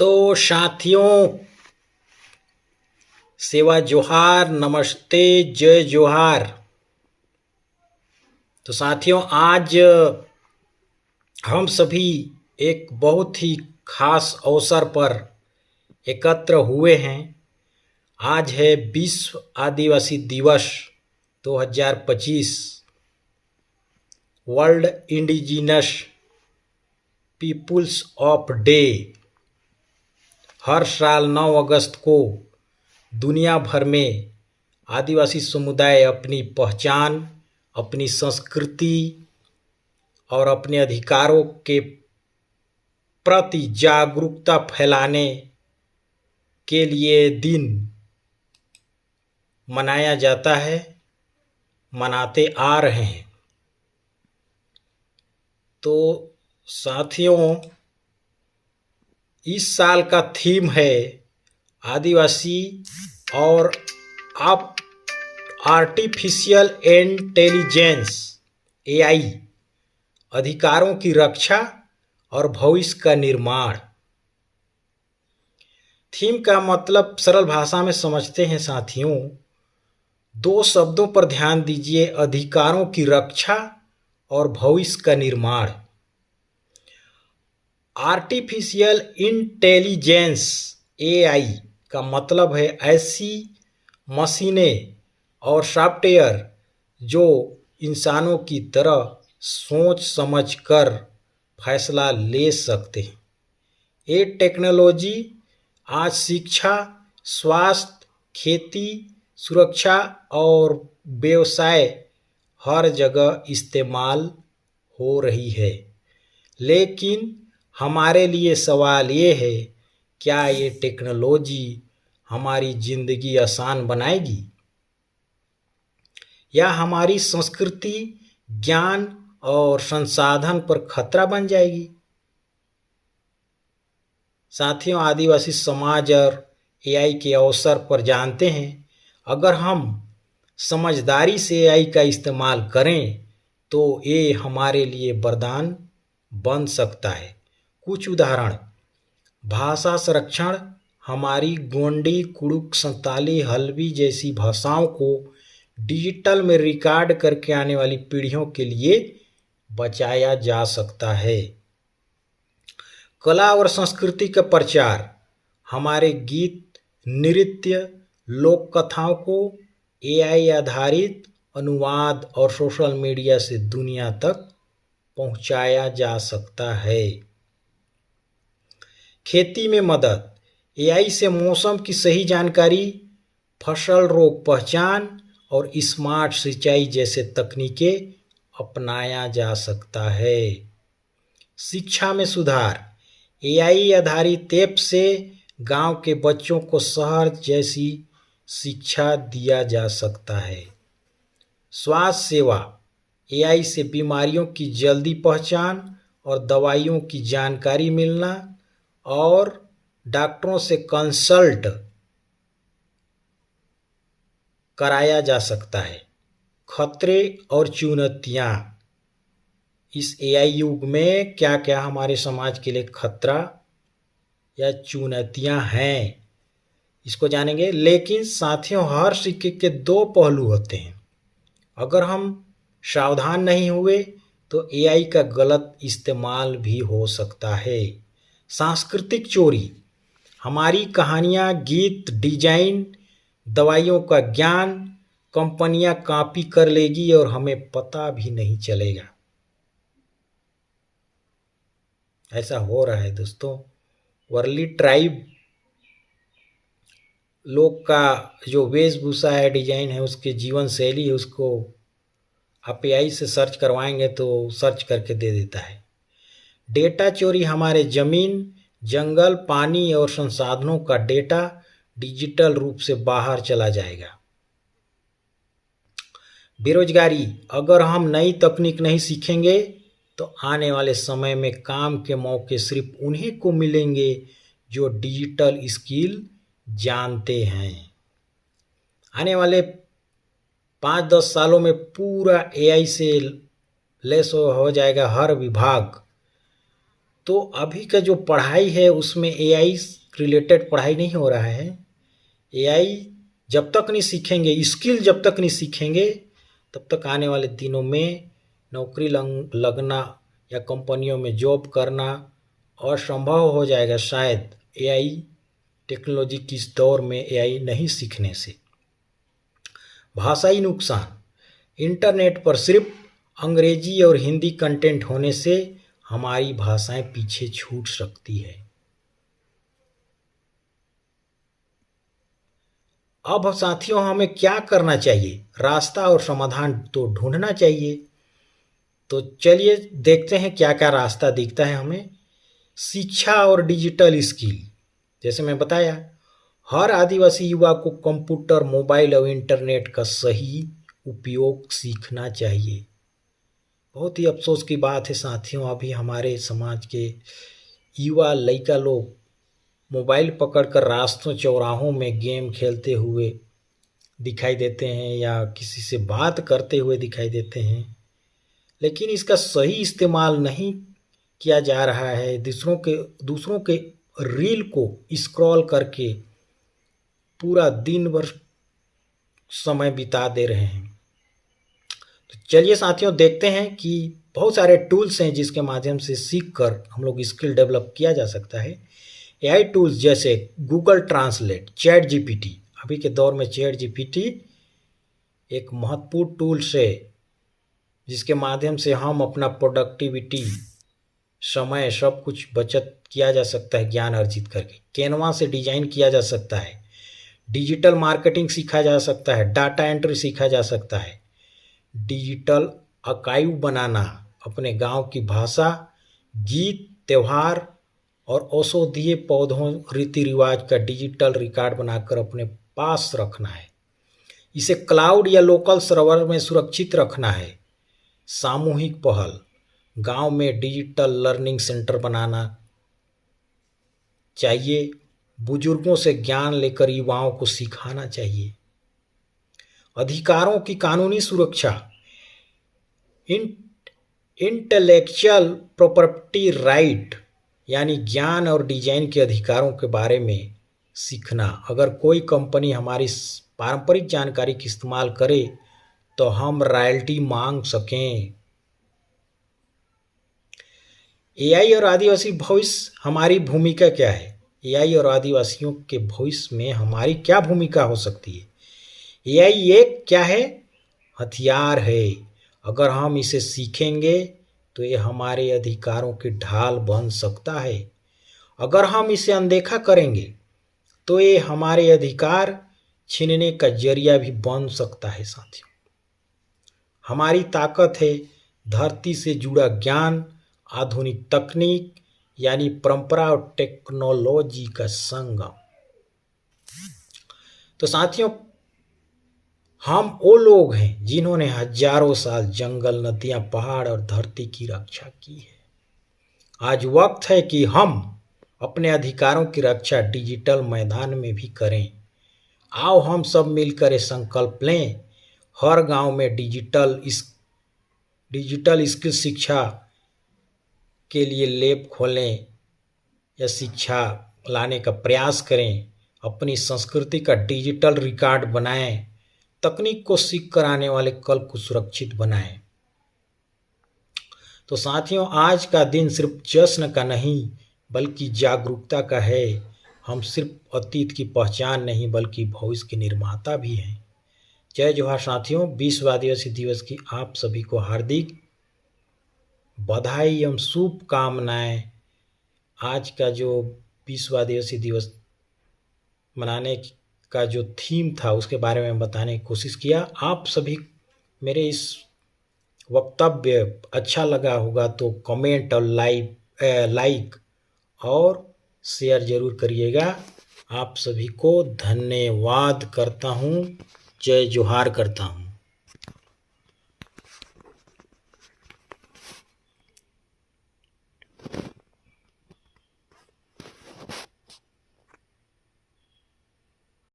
तो साथियों, सेवा जोहार, नमस्ते, जय जोहार। तो साथियों, आज हम सभी एक बहुत ही खास अवसर पर एकत्र हुए हैं। आज है विश्व आदिवासी दिवस 2025, world indigenous peoples of day. हर साल 9 अगस्त को दुनिया भर में आदिवासी समुदाय अपनी पहचान, अपनी संस्कृति और अपने अधिकारों के प्रति जागरूकता फैलाने के लिए दिन मनाया जाता है, मनाते आ रहे हैं। तो साथियों, इस साल का थीम है आदिवासी और आप आर्टिफिशियल इंटेलिजेंस एआई, अधिकारों की रक्षा और भविष्य का निर्माण। थीम का मतलब सरल भाषा में समझते हैं साथियों। 2 शब्दों पर ध्यान दीजिए, अधिकारों की रक्षा और भविष्य का निर्माण। आर्टिफिशियल इंटेलिजेंस एआई का मतलब है ऐसी मशीनें और सॉफ्टवेयर जो इंसानों की तरह सोच समझ कर फैसला ले सकते हैं। ये टेक्नोलॉजी आज शिक्षा, स्वास्थ्य, खेती, सुरक्षा और व्यवसाय हर जगह इस्तेमाल हो रही है। लेकिन हमारे लिए सवाल ये है, क्या ये टेक्नोलॉजी हमारी ज़िंदगी आसान बनाएगी या हमारी संस्कृति, ज्ञान और संसाधन पर खतरा बन जाएगी? साथियों, आदिवासी समाज और एआई के अवसर पर जानते हैं, अगर हम समझदारी से एआई का इस्तेमाल करें तो ये हमारे लिए वरदान बन सकता है। कुछ उदाहरण: भाषा संरक्षण, हमारी गोंडी, कुड़ुक, संताली, हल्बी जैसी भाषाओं को डिजिटल में रिकॉर्ड करके आने वाली पीढ़ियों के लिए बचाया जा सकता है। कला और संस्कृति का प्रचार, हमारे गीत, नृत्य, लोक कथाओं को एआई आधारित अनुवाद और सोशल मीडिया से दुनिया तक पहुंचाया जा सकता है। खेती में मदद, एआई से मौसम की सही जानकारी, फसल रोग पहचान और स्मार्ट सिंचाई जैसे तकनीकें अपनाया जा सकता है। शिक्षा में सुधार, एआई आधारित ऐप से गांव के बच्चों को शहर जैसी शिक्षा दिया जा सकता है। स्वास्थ्य सेवा, एआई से बीमारियों की जल्दी पहचान और दवाइयों की जानकारी मिलना और डॉक्टरों से कंसल्ट कराया जा सकता है। खतरे और चुनौतियाँ, इस एआई युग में क्या क्या हमारे समाज के लिए खतरा या चुनौतियाँ हैं, इसको जानेंगे। लेकिन साथियों, हर सिक्के के 2 पहलू होते हैं। अगर हम सावधान नहीं हुए तो एआई का गलत इस्तेमाल भी हो सकता है। सांस्कृतिक चोरी, हमारी कहानियाँ, गीत, डिजाइन, दवाइयों का ज्ञान कंपनियां कॉपी कर लेगी और हमें पता भी नहीं चलेगा। ऐसा हो रहा है दोस्तों। वर्ली ट्राइब लोग का जो वेशभूषा है, डिजाइन है, उसके जीवन शैली है, उसको आप एआई से सर्च करवाएंगे तो सर्च करके दे देता है। डेटा चोरी, हमारे जमीन, जंगल, पानी और संसाधनों का डेटा डिजिटल रूप से बाहर चला जाएगा। बेरोजगारी, अगर हम नई तकनीक नहीं सीखेंगे तो आने वाले समय में काम के मौके सिर्फ उन्हीं को मिलेंगे जो डिजिटल स्किल जानते हैं। आने वाले 5-10 सालों में पूरा एआई से लेस हो जाएगा हर विभाग। तो अभी का जो पढ़ाई है उसमें एआई रिलेटेड पढ़ाई नहीं हो रहा है। एआई जब तक नहीं सीखेंगे, स्किल जब तक नहीं सीखेंगे, तब तक आने वाले दिनों में नौकरी लगना या कंपनियों में जॉब करना असंभव हो जाएगा शायद, एआई टेक्नोलॉजी की इस दौर में एआई नहीं सीखने से। भाषाई नुकसान, इंटरनेट पर सिर्फ अंग्रेजी और हिंदी कंटेंट होने से हमारी भाषाएं पीछे छूट सकती है। अब साथियों हमें क्या करना चाहिए? रास्ता और समाधान तो ढूंढना चाहिए। तो चलिए देखते हैं क्या क्या रास्ता दिखता है हमें। शिक्षा और डिजिटल स्किल, जैसे मैं बताया, हर आदिवासी युवा को कंप्यूटर, मोबाइल और इंटरनेट का सही उपयोग सीखना चाहिए। बहुत ही अफसोस की बात है साथियों, अभी हमारे समाज के युवा लड़का लोग मोबाइल पकड़कर रास्तों चौराहों में गेम खेलते हुए दिखाई देते हैं या किसी से बात करते हुए दिखाई देते हैं, लेकिन इसका सही इस्तेमाल नहीं किया जा रहा है। दूसरों के रील को स्क्रॉल करके पूरा दिन भर समय बिता दे रहे हैं। तो चलिए साथियों देखते हैं कि बहुत सारे टूल्स हैं जिसके माध्यम से सीख कर हम लोग स्किल डेवलप किया जा सकता है। एआई टूल्स जैसे गूगल ट्रांसलेट, चैट जीपीटी, अभी के दौर में चैट जीपीटी एक महत्वपूर्ण टूल्स है जिसके माध्यम से हम अपना प्रोडक्टिविटी, समय, सब कुछ बचत किया जा सकता है ज्ञान अर्जित करके। कैनवा से डिजाइन किया जा सकता है, डिजिटल मार्केटिंग सीखा जा सकता है, डाटा एंट्री सीखा जा सकता है, डिजिटल आर्काइव बनाना, अपने गांव की भाषा, गीत, त्यौहार और औषधीय पौधों, रीति रिवाज का डिजिटल रिकॉर्ड बनाकर अपने पास रखना है। इसे क्लाउड या लोकल सर्वर में सुरक्षित रखना है। सामूहिक पहल, गांव में डिजिटल लर्निंग सेंटर बनाना चाहिए। बुजुर्गों से ज्ञान लेकर युवाओं को सिखाना चाहिए। अधिकारों की कानूनी सुरक्षा, इंटेलेक्चुअल प्रॉपर्टी राइट यानी ज्ञान और डिजाइन के अधिकारों के बारे में सीखना। अगर कोई कंपनी हमारी पारंपरिक जानकारी का इस्तेमाल करे तो हम रॉयल्टी मांग सकें। एआई और आदिवासी भविष्य, हमारी भूमिका क्या है? एआई और आदिवासियों के भविष्य में हमारी क्या भूमिका हो सकती है? एआई एक क्या है? हथियार है। अगर हम इसे सीखेंगे तो ये हमारे अधिकारों की ढाल बन सकता है। अगर हम इसे अनदेखा करेंगे तो ये हमारे अधिकार छीनने का जरिया भी बन सकता है। साथियों, हमारी ताकत है धरती से जुड़ा ज्ञान, आधुनिक तकनीक यानी परंपरा और टेक्नोलॉजी का संगम। तो साथियों, हम वो लोग हैं जिन्होंने हजारों साल जंगल, नदियां, पहाड़ और धरती की रक्षा की है। आज वक्त है कि हम अपने अधिकारों की रक्षा डिजिटल मैदान में भी करें। आओ हम सब मिलकर ये संकल्प लें, हर गांव में डिजिटल स्किल शिक्षा के लिए लैब खोलें या शिक्षा लाने का प्रयास करें। अपनी संस्कृति का डिजिटल रिकॉर्ड बनाएं, तकनीक को सीख कर आने वाले कल को सुरक्षित बनाएं। तो साथियों, आज का दिन सिर्फ जश्न का नहीं बल्कि जागरूकता का है। हम सिर्फ अतीत की पहचान नहीं बल्कि भविष्य के निर्माता भी हैं। जय जोहार साथियों, विश्व आदिवासी दिवस की आप सभी को हार्दिक बधाई एवं शुभकामनाएं। आज का जो विश्व आदिवासी दिवस मनाने का जो थीम था उसके बारे में बताने की कोशिश किया। आप सभी मेरे इस वक्तव्य अच्छा लगा होगा तो कमेंट और लाइक और शेयर जरूर करिएगा। आप सभी को धन्यवाद करता हूँ। जय जोहार करता हूँ।